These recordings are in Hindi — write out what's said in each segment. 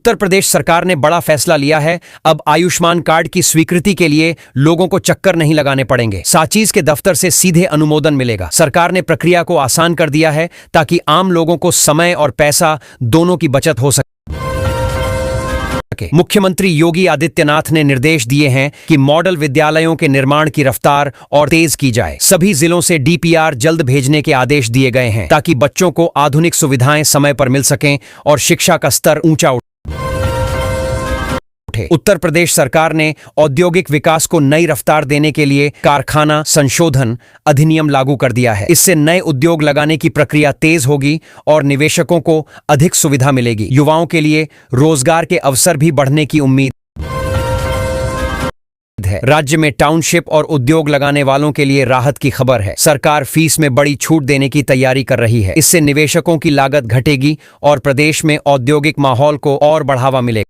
उत्तर प्रदेश सरकार ने बड़ा फैसला लिया है। अब आयुष्मान कार्ड की स्वीकृति के लिए लोगों को चक्कर नहीं लगाने पड़ेंगे। साचीज के दफ्तर से सीधे अनुमोदन मिलेगा। सरकार ने प्रक्रिया को आसान कर दिया है ताकि आम लोगों को समय और पैसा दोनों की बचत हो सके। मुख्यमंत्री योगी आदित्यनाथ ने निर्देश दिए हैं कि मॉडल विद्यालयों के निर्माण की रफ्तार और तेज की जाए। सभी जिलों से डीपीआर जल्द भेजने के आदेश दिए गए हैं ताकि बच्चों को आधुनिक सुविधाएं समय पर मिल सकें और शिक्षा का स्तर ऊंचा उठे। उत्तर प्रदेश सरकार ने औद्योगिक विकास को नई रफ्तार देने के लिए कारखाना संशोधन अधिनियम लागू कर दिया है। इससे नए उद्योग लगाने की प्रक्रिया तेज होगी और निवेशकों को अधिक सुविधा मिलेगी। युवाओं के लिए रोजगार के अवसर भी बढ़ने की उम्मीद है। राज्य में टाउनशिप और उद्योग लगाने वालों के लिए राहत की खबर है। सरकार फीस में बड़ी छूट देने की तैयारी कर रही है। इससे निवेशकों की लागत घटेगी और प्रदेश में औद्योगिक माहौल को और बढ़ावा मिलेगा।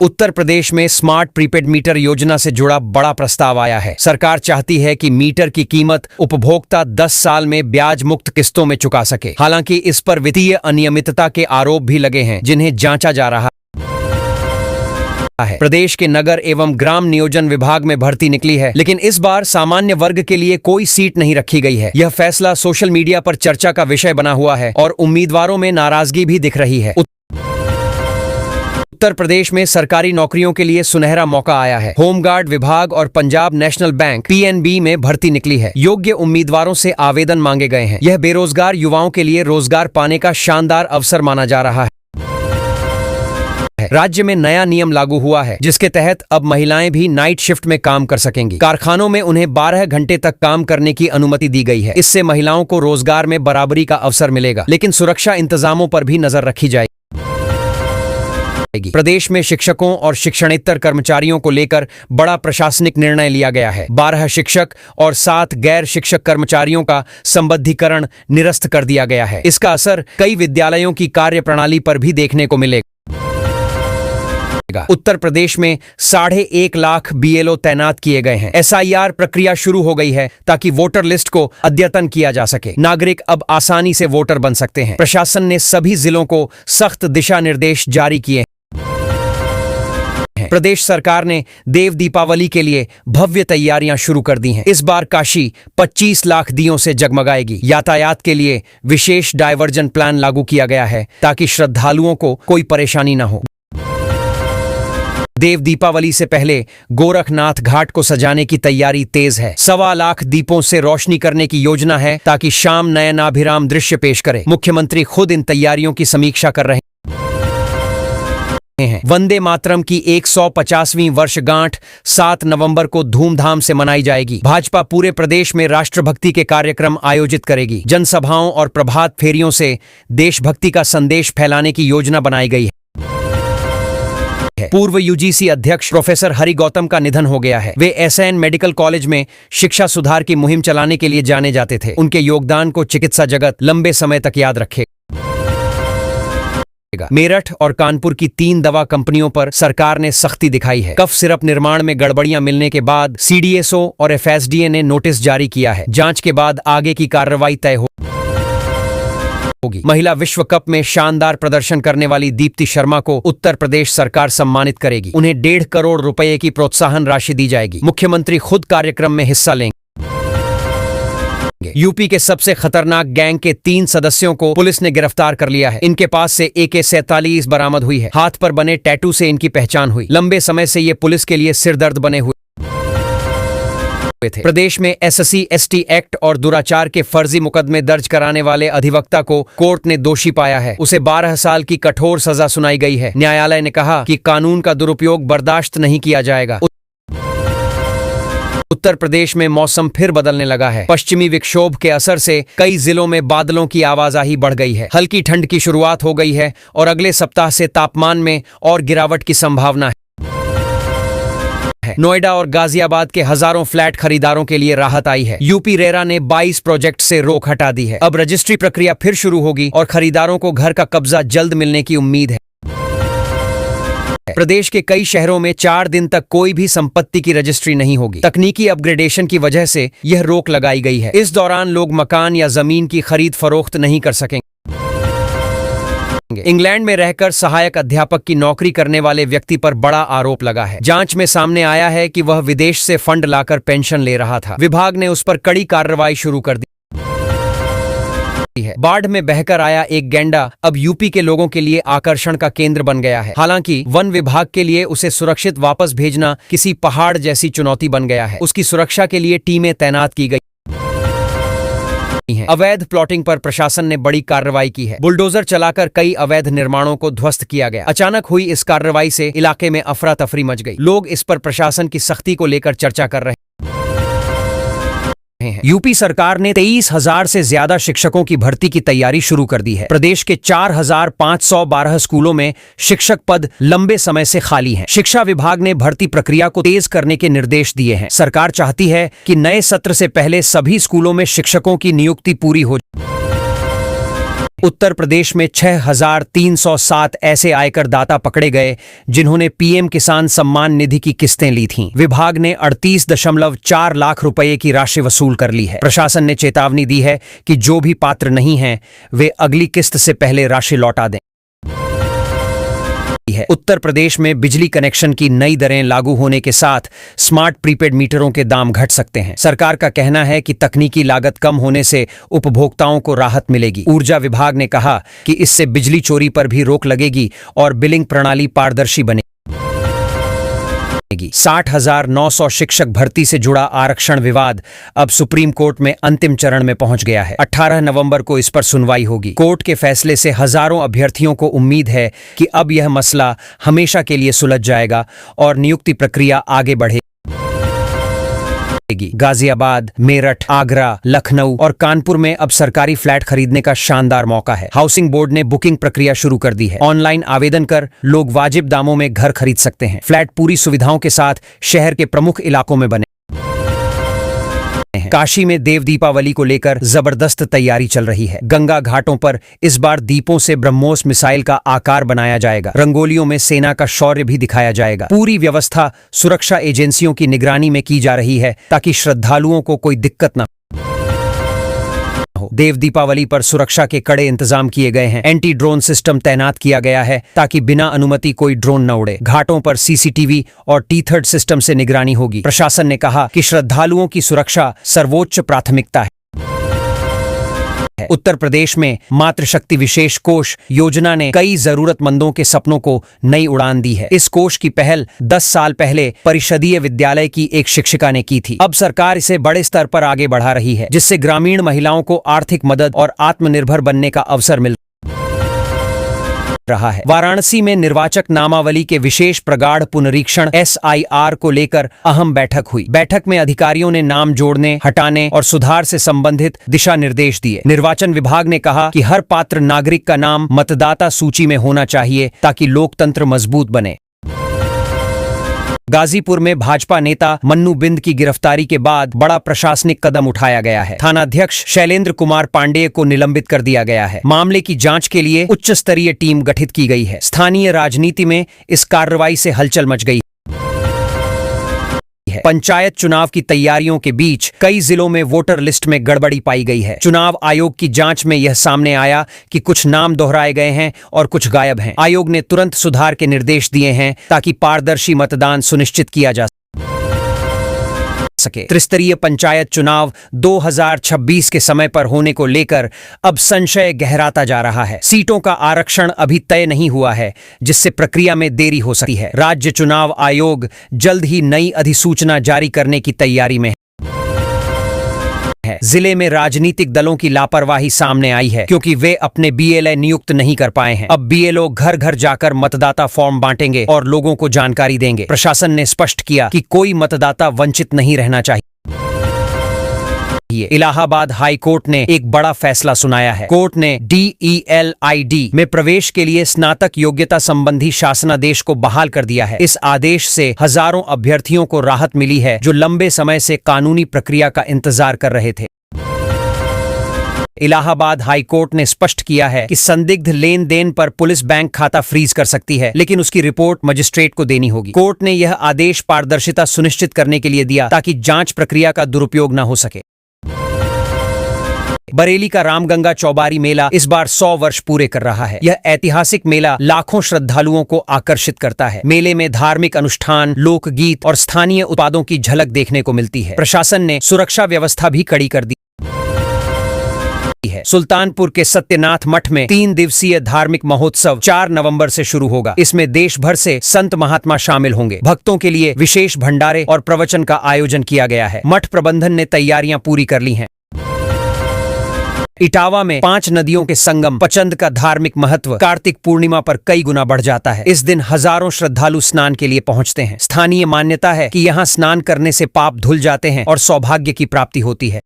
उत्तर प्रदेश में स्मार्ट प्रीपेड मीटर योजना से जुड़ा बड़ा प्रस्ताव आया है। सरकार चाहती है कि मीटर की कीमत उपभोक्ता 10 साल में ब्याज मुक्त किस्तों में चुका सके। हालांकि इस पर वित्तीय अनियमितता के आरोप भी लगे हैं, जिन्हें जांचा जा रहा है। प्रदेश के नगर एवं ग्राम नियोजन विभाग में भर्ती निकली है, लेकिन इस बार सामान्य वर्ग के लिए कोई सीट नहीं रखी गई है। यह फैसला सोशल मीडिया पर चर्चा का विषय बना हुआ है और उम्मीदवारों में नाराजगी भी दिख रही है। उत्तर प्रदेश में सरकारी नौकरियों के लिए सुनहरा मौका आया है। होमगार्ड विभाग और पंजाब नेशनल बैंक पीएनबी में भर्ती निकली है। योग्य उम्मीदवारों से आवेदन मांगे गए हैं। यह बेरोजगार युवाओं के लिए रोजगार पाने का शानदार अवसर माना जा रहा है। राज्य में नया नियम लागू हुआ है, जिसके तहत अब महिलाएं भी नाइट शिफ्ट में काम कर सकेंगी। कारखानों में उन्हें 12 घंटे तक काम करने की अनुमति दी गई है। इससे महिलाओं को रोजगार में बराबरी का अवसर मिलेगा, लेकिन सुरक्षा इंतजामों पर भी नजर रखी जाएगी। प्रदेश में शिक्षकों और शिक्षणेतर कर्मचारियों को लेकर बड़ा प्रशासनिक निर्णय लिया गया है। 12 शिक्षक और 7 गैर शिक्षक कर्मचारियों का संबद्धीकरण निरस्त कर दिया गया है। इसका असर कई विद्यालयों की कार्यप्रणाली पर भी देखने को मिलेगा। उत्तर प्रदेश में 1.5 लाख बीएलओ तैनात किए गए हैं। एसआईआर प्रक्रिया शुरू हो गई है ताकि वोटर लिस्ट को अद्यतन किया जा सके। नागरिक अब आसानी से वोटर बन सकते हैं। प्रशासन ने सभी जिलों को सख्त दिशा निर्देश जारी किए हैं। प्रदेश सरकार ने देव दीपावली के लिए भव्य तैयारियां शुरू कर दी हैं। इस बार काशी 25 लाख दियों से जगमगाएगी। यातायात के लिए विशेष डायवर्जन प्लान लागू किया गया है ताकि श्रद्धालुओं को कोई परेशानी न हो। देव दीपावली से पहले गोरखनाथ घाट को सजाने की तैयारी तेज है। 1.25 लाख दीपों से रोशनी करने की योजना है ताकि शाम नयनाभिराम दृश्य पेश करे। मुख्यमंत्री खुद इन तैयारियों की समीक्षा कर रहे हैं। वंदे मातरम की 150वीं वर्षगांठ 7 नवंबर को धूमधाम से मनाई जाएगी। भाजपा पूरे प्रदेश में राष्ट्रभक्ति के कार्यक्रम आयोजित करेगी। जनसभाओं और प्रभात फेरियों से देशभक्ति का संदेश फैलाने की योजना बनाई गई है। पूर्व यूजीसी अध्यक्ष प्रोफेसर हरि गौतम का निधन हो गया है। वे एसएन मेडिकल कॉलेज में शिक्षा सुधार की मुहिम चलाने के लिए जाने जाते थे। उनके योगदान को चिकित्सा जगत लंबे समय तक याद रखेगा। मेरठ और कानपुर की 3 दवा कंपनियों पर सरकार ने सख्ती दिखाई है। कफ सिरप निर्माण में गड़बड़ियां मिलने के बाद सीडीएसओ और एफएसडीए ने नोटिस जारी किया है। जांच के बाद आगे की कार्रवाई तय होगी। महिला विश्व कप में शानदार प्रदर्शन करने वाली दीप्ति शर्मा को उत्तर प्रदेश सरकार सम्मानित करेगी। उन्हें 1.5 करोड़ रुपए की प्रोत्साहन राशि दी जाएगी। मुख्यमंत्री खुद कार्यक्रम में हिस्सा लेंगे। यूपी के सबसे खतरनाक गैंग के 3 सदस्यों को पुलिस ने गिरफ्तार कर लिया है। इनके पास से AK-47 बरामद हुई है। हाथ पर बने टैटू से इनकी पहचान हुई। लंबे समय से ये पुलिस के लिए सिरदर्द बने हुए थे। प्रदेश में SC/ST एक्ट और दुराचार के फर्जी मुकदमे दर्ज कराने वाले अधिवक्ता को कोर्ट ने दोषी पाया है। उसे 12 साल की कठोर सजा सुनाई गई है। न्यायालय ने कहा कि कानून का दुरुपयोग बर्दाश्त नहीं किया जाएगा। उत्तर प्रदेश में मौसम फिर बदलने लगा है। पश्चिमी विक्षोभ के असर से कई जिलों में बादलों की आवाजाही बढ़ गई है। हल्की ठंड की शुरुआत हो गई है और अगले सप्ताह से तापमान में और गिरावट की संभावना है। नोएडा और गाजियाबाद के हजारों फ्लैट खरीदारों के लिए राहत आई है। यूपी रेरा ने 22 प्रोजेक्ट से रोक हटा दी है। अब रजिस्ट्री प्रक्रिया फिर शुरू होगी और खरीदारों को घर का कब्जा जल्द मिलने की उम्मीद है। प्रदेश के कई शहरों में 4 दिन तक कोई भी संपत्ति की रजिस्ट्री नहीं होगी। तकनीकी अपग्रेडेशन की वजह से यह रोक लगाई गई है। इस दौरान लोग मकान या जमीन की खरीद फरोख्त नहीं कर सकेंगे। इंग्लैंड में रहकर सहायक अध्यापक की नौकरी करने वाले व्यक्ति पर बड़ा आरोप लगा है। जांच में सामने आया है कि वह विदेश से फंड लाकर पेंशन ले रहा था। विभाग ने उस पर कड़ी कार्रवाई शुरू कर दी है। बाढ़ में बहकर आया एक गैंडा अब यूपी के लोगों के लिए आकर्षण का केंद्र बन गया है। हालांकि वन विभाग के लिए उसे सुरक्षित वापस भेजना किसी पहाड़ जैसी चुनौती बन गया है। उसकी सुरक्षा के लिए टीमें तैनात की गई हैं। अवैध प्लॉटिंग पर प्रशासन ने बड़ी कार्रवाई की है। बुलडोजर चलाकर कई अवैध निर्माणों को ध्वस्त किया गया। अचानक हुई इस कार्रवाई से इलाके में अफरा तफरी मच गई। लोग इस पर प्रशासन की सख्ती को लेकर चर्चा कर रहे हैं। यूपी सरकार ने 23,000 से ज्यादा शिक्षकों की भर्ती की तैयारी शुरू कर दी है। प्रदेश के 4,512 स्कूलों में शिक्षक पद लंबे समय से खाली हैं। शिक्षा विभाग ने भर्ती प्रक्रिया को तेज करने के निर्देश दिए हैं। सरकार चाहती है कि नए सत्र से पहले सभी स्कूलों में शिक्षकों की नियुक्ति पूरी हो जाए। उत्तर प्रदेश में 6,307 ऐसे आयकर दाता पकड़े गए जिन्होंने पीएम किसान सम्मान निधि की किस्तें ली थीं। विभाग ने 38.4 लाख रुपए की राशि वसूल कर ली है। प्रशासन ने चेतावनी दी है कि जो भी पात्र नहीं हैं, वे अगली किस्त से पहले राशि लौटा दें। उत्तर प्रदेश में बिजली कनेक्शन की नई दरें लागू होने के साथ स्मार्ट प्रीपेड मीटरों के दाम घट सकते हैं। सरकार का कहना है कि तकनीकी लागत कम होने से उपभोक्ताओं को राहत मिलेगी। ऊर्जा विभाग ने कहा कि इससे बिजली चोरी पर भी रोक लगेगी और बिलिंग प्रणाली पारदर्शी बनेगी। 60,900 शिक्षक भर्ती से जुड़ा आरक्षण विवाद अब सुप्रीम कोर्ट में अंतिम चरण में पहुंच गया है। 18 नवंबर को इस पर सुनवाई होगी। कोर्ट के फैसले से हजारों अभ्यर्थियों को उम्मीद है कि अब यह मसला हमेशा के लिए सुलझ जाएगा और नियुक्ति प्रक्रिया आगे बढ़ेगी। गाजियाबाद, मेरठ, आगरा, लखनऊ और कानपुर में अब सरकारी फ्लैट खरीदने का शानदार मौका है। हाउसिंग बोर्ड ने बुकिंग प्रक्रिया शुरू कर दी है। ऑनलाइन आवेदन कर लोग वाजिब दामों में घर खरीद सकते हैं। फ्लैट पूरी सुविधाओं के साथ शहर के प्रमुख इलाकों में बने। काशी में देव दीपावली को लेकर जबरदस्त तैयारी चल रही है। गंगा घाटों पर इस बार दीपों से ब्रह्मोस मिसाइल का आकार बनाया जाएगा। रंगोलियों में सेना का शौर्य भी दिखाया जाएगा। पूरी व्यवस्था सुरक्षा एजेंसियों की निगरानी में की जा रही है ताकि श्रद्धालुओं को कोई दिक्कत न हो। देव दीपावली पर सुरक्षा के कड़े इंतजाम किए गए हैं। एंटी ड्रोन सिस्टम तैनात किया गया है ताकि बिना अनुमति कोई ड्रोन न उड़े। घाटों पर सीसीटीवी और टी-3 सिस्टम से निगरानी होगी। प्रशासन ने कहा कि श्रद्धालुओं की सुरक्षा सर्वोच्च प्राथमिकता है। उत्तर प्रदेश में मातृशक्ति विशेष कोष योजना ने कई जरूरतमंदों के सपनों को नई उड़ान दी है। इस कोष की पहल 10 साल पहले परिषदीय विद्यालय की एक शिक्षिका ने की थी। अब सरकार इसे बड़े स्तर पर आगे बढ़ा रही है, जिससे ग्रामीण महिलाओं को आर्थिक मदद और आत्मनिर्भर बनने का अवसर मिल रहा है। वाराणसी में निर्वाचक नामावली के विशेष प्रगाढ़ पुनरीक्षण SIR को लेकर अहम बैठक हुई। बैठक में अधिकारियों ने नाम जोड़ने, हटाने और सुधार से संबंधित दिशा निर्देश दिए। निर्वाचन विभाग ने कहा कि हर पात्र नागरिक का नाम मतदाता सूची में होना चाहिए ताकि लोकतंत्र मजबूत बने। गाजीपुर में भाजपा नेता मन्नू बिंद की गिरफ्तारी के बाद बड़ा प्रशासनिक कदम उठाया गया है। थानाध्यक्ष शैलेंद्र कुमार पांडेय को निलंबित कर दिया गया है। मामले की जांच के लिए उच्च स्तरीय टीम गठित की गई है। स्थानीय राजनीति में इस कार्रवाई से हलचल मच गई है। पंचायत चुनाव की तैयारियों के बीच कई जिलों में वोटर लिस्ट में गड़बड़ी पाई गई है। चुनाव आयोग की जांच में यह सामने आया कि कुछ नाम दोहराए गए हैं और कुछ गायब हैं। आयोग ने तुरंत सुधार के निर्देश दिए हैं ताकि पारदर्शी मतदान सुनिश्चित किया जा सके। त्रिस्तरीय पंचायत चुनाव 2026 के समय पर होने को लेकर अब संशय गहराता जा रहा है। सीटों का आरक्षण अभी तय नहीं हुआ है, जिससे प्रक्रिया में देरी हो सकती है। राज्य चुनाव आयोग जल्द ही नई अधिसूचना जारी करने की तैयारी में है। जिले में राजनीतिक दलों की लापरवाही सामने आई है क्योंकि वे अपने BLA नियुक्त नहीं कर पाए हैं। अब BLO घर घर जाकर मतदाता फॉर्म बांटेंगे और लोगों को जानकारी देंगे। प्रशासन ने स्पष्ट किया कि कोई मतदाता वंचित नहीं रहना चाहिए। इलाहाबाद हाई कोर्ट ने एक बड़ा फैसला सुनाया है। कोर्ट ने DELID में प्रवेश के लिए स्नातक योग्यता संबंधी शासनादेश को बहाल कर दिया है। इस आदेश से हजारों अभ्यर्थियों को राहत मिली है जो लंबे समय से कानूनी प्रक्रिया का इंतजार कर रहे थे। इलाहाबाद हाई कोर्ट ने स्पष्ट किया है कि संदिग्ध लेन देन पर पुलिस बैंक खाता फ्रीज कर सकती है, लेकिन उसकी रिपोर्ट मजिस्ट्रेट को देनी होगी। कोर्ट ने यह आदेश पारदर्शिता सुनिश्चित करने के लिए दिया ताकि जांच प्रक्रिया का दुरुपयोग न हो सके। बरेली का रामगंगा चौबारी मेला इस बार 100 वर्ष पूरे कर रहा है। यह ऐतिहासिक मेला लाखों श्रद्धालुओं को आकर्षित करता है। मेले में धार्मिक अनुष्ठान, लोकगीत और स्थानीय उत्पादों की झलक देखने को मिलती है। प्रशासन ने सुरक्षा व्यवस्था भी कड़ी कर दी है। सुल्तानपुर के सत्यनाथ मठ में 3 दिवसीय धार्मिक महोत्सव 4 नवंबर से शुरू होगा। इसमें देश भर से संत महात्मा शामिल होंगे। भक्तों के लिए विशेष भंडारे और प्रवचन का आयोजन किया गया है। मठ प्रबंधन ने तैयारियां पूरी कर ली हैं। इटावा में 5 नदियों के संगम पचंद का धार्मिक महत्व कार्तिक पूर्णिमा पर कई गुना बढ़ जाता है। इस दिन हजारों श्रद्धालु स्नान के लिए पहुंचते हैं। स्थानीय मान्यता है कि यहाँ स्नान करने से पाप धुल जाते हैं और सौभाग्य की प्राप्ति होती है।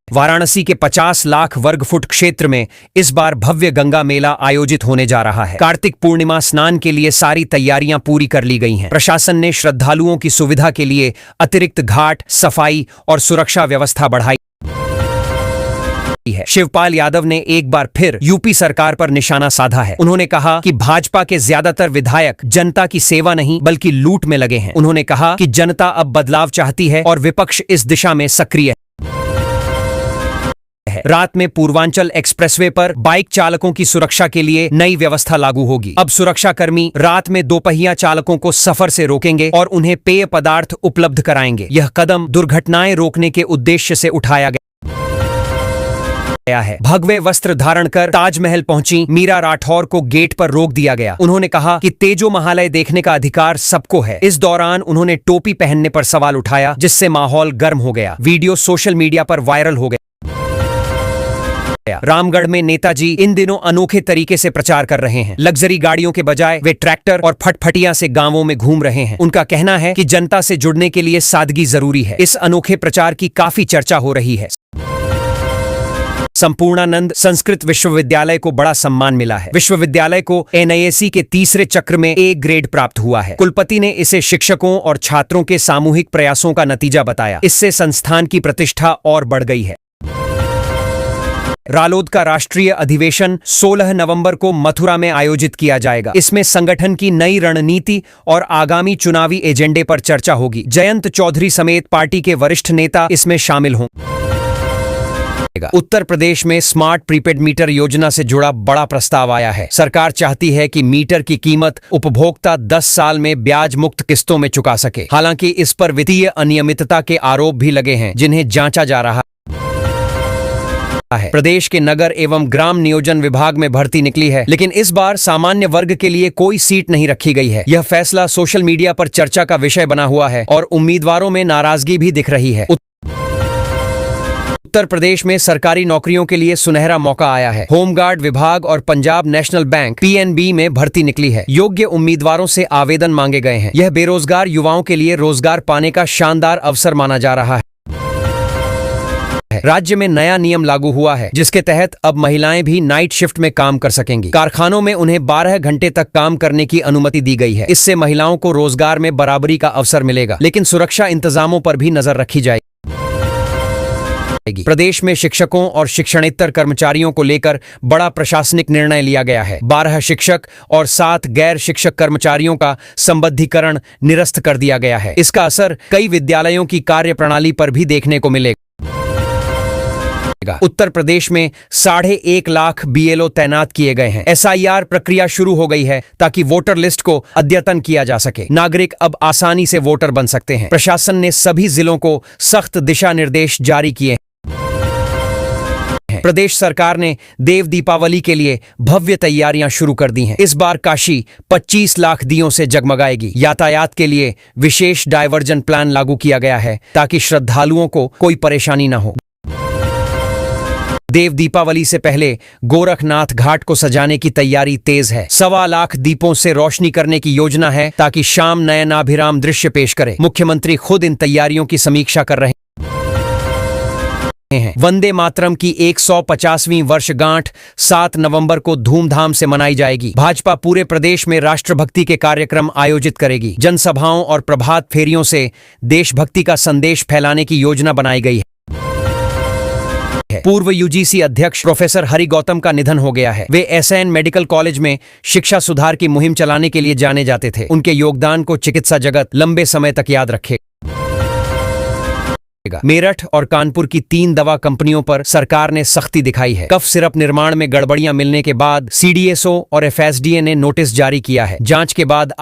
वाराणसी के 50 लाख वर्ग फुट क्षेत्र में इस बार भव्य गंगा मेला आयोजित होने जा रहा है। कार्तिक पूर्णिमा स्नान के लिए सारी तैयारियां पूरी कर ली गई हैं। प्रशासन ने श्रद्धालुओं की सुविधा के लिए अतिरिक्त घाट, सफाई और सुरक्षा व्यवस्था बढ़ाई है। शिवपाल यादव ने एक बार फिर यूपी सरकार पर निशाना साधा है। उन्होंने कहा कि भाजपा के ज्यादातर विधायक जनता की सेवा नहीं बल्कि लूट में लगे हैं। उन्होंने कहा कि जनता अब बदलाव चाहती है और विपक्ष इस दिशा में सक्रिय है। रात में पूर्वांचल एक्सप्रेसवे पर बाइक चालकों की सुरक्षा के लिए नई व्यवस्था लागू होगी। अब सुरक्षाकर्मी रात में दोपहिया चालकों को सफर से रोकेंगे और उन्हें पेय पदार्थ उपलब्ध कराएंगे। यह कदम दुर्घटनाएं रोकने के उद्देश्य से उठाया गया है। भगवे वस्त्र धारण कर ताजमहल पहुंची मीरा राठौर को गेट पर रोक दिया गया। उन्होंने कहा कि तेजो महालय देखने का अधिकार सबको है। इस दौरान उन्होंने टोपी पहनने पर सवाल उठाया, जिससे माहौल गर्म हो गया। वीडियो सोशल मीडिया पर वायरल हो गया। रामगढ़ में नेताजी इन दिनों अनोखे तरीके से प्रचार कर रहे हैं। लग्जरी गाड़ियों के बजाय वे ट्रैक्टर और फटफटियां से गांवों में घूम रहे हैं। उनका कहना है कि जनता से जुड़ने के लिए सादगी जरूरी है। इस अनोखे प्रचार की काफी चर्चा हो रही है। संपूर्णानंद संस्कृत विश्वविद्यालय को बड़ा सम्मान मिला है। विश्वविद्यालय को NISE के तीसरे चक्र में A ग्रेड प्राप्त हुआ है। कुलपति ने इसे शिक्षकों और छात्रों के सामूहिक प्रयासों का नतीजा बताया। इससे संस्थान की प्रतिष्ठा और बढ़ गई है। रालोद का राष्ट्रीय अधिवेशन 16 नवंबर को मथुरा में आयोजित किया जाएगा। इसमें संगठन की नई रणनीति और आगामी चुनावी एजेंडे पर चर्चा होगी। जयंत चौधरी समेत पार्टी के वरिष्ठ नेता इसमें शामिल होंगे। उत्तर प्रदेश में स्मार्ट प्रीपेड मीटर योजना से जुड़ा बड़ा प्रस्ताव आया है। सरकार चाहती है कि मीटर की कीमत उपभोक्ता 10 साल में ब्याज मुक्त किस्तों में चुका सके। हालांकि इस पर वित्तीय अनियमितता के आरोप भी लगे हैं, जिन्हें जांचा जा रहा है। प्रदेश के नगर एवं ग्राम नियोजन विभाग में भर्ती निकली है, लेकिन इस बार सामान्य वर्ग के लिए कोई सीट नहीं रखी गई है। यह फैसला सोशल मीडिया पर चर्चा का विषय बना हुआ है और उम्मीदवारों में नाराजगी भी दिख रही है। उत्तर प्रदेश में सरकारी नौकरियों के लिए सुनहरा मौका आया है। होमगार्ड विभाग और पंजाब नेशनल बैंक PNB में भर्ती निकली है। योग्य उम्मीदवारों से आवेदन मांगे गए हैं। यह बेरोजगार युवाओं के लिए रोजगार पाने का शानदार अवसर माना जा रहा है। राज्य में नया नियम लागू हुआ है, जिसके तहत अब महिलाएं भी नाइट शिफ्ट में काम कर सकेंगी। कारखानों में उन्हें 12 घंटे तक काम करने की अनुमति दी गई है। इससे महिलाओं को रोजगार में बराबरी का अवसर मिलेगा, लेकिन सुरक्षा इंतजामों पर भी नजर रखी जाएगी। प्रदेश में शिक्षकों और शिक्षणेतर कर्मचारियों को लेकर बड़ा प्रशासनिक निर्णय लिया गया है। 12 शिक्षक और 7 गैर शिक्षक कर्मचारियों का संबद्धीकरण निरस्त कर दिया गया है। इसका असर कई विद्यालयों की कार्यप्रणाली पर भी देखने को मिलेगा। उत्तर प्रदेश में 1.5 लाख BLO तैनात किए गए हैं। SIR प्रक्रिया शुरू हो गई है ताकि वोटर लिस्ट को अद्यतन किया जा सके। नागरिक अब आसानी से वोटर बन सकते हैं। प्रशासन ने सभी जिलों को सख्त दिशा निर्देश जारी किए हैं। प्रदेश सरकार ने देव दीपावली के लिए भव्य तैयारियां शुरू कर दी हैं। इस बार काशी 25 लाख दियों से जगमगाएगी। यातायात के लिए विशेष डायवर्जन प्लान लागू किया गया है ताकि श्रद्धालुओं को कोई परेशानी न हो। देव दीपावली से पहले गोरखनाथ घाट को सजाने की तैयारी तेज है। 1.25 लाख दीपों से रोशनी करने की योजना है ताकि शाम नयनाभिराम दृश्य पेश करे। मुख्यमंत्री खुद इन तैयारियों की समीक्षा कर रहे हैं। वंदे मातरम की 150वीं वर्षगांठ 7 नवंबर को धूमधाम से मनाई जाएगी। भाजपा पूरे प्रदेश में राष्ट्रभक्ति के कार्यक्रम आयोजित करेगी। जनसभाओं और प्रभात फेरियों से देशभक्ति का संदेश फैलाने की योजना बनाई गई है। पूर्व UGC अध्यक्ष प्रोफेसर हरि गौतम का निधन हो गया है। वे SIN मेडिकल कॉलेज में शिक्षा सुधार की मुहिम चलाने के लिए जाने जाते थे। उनके योगदान को चिकित्सा जगत लंबे समय तक याद रखेगा। मेरठ और कानपुर की 3 दवा कंपनियों पर सरकार ने सख्ती दिखाई है। कफ सिरप निर्माण में गड़बड़ियां मिलने के बाद CDSO और FSDA ने नोटिस जारी किया है। जांच के बाद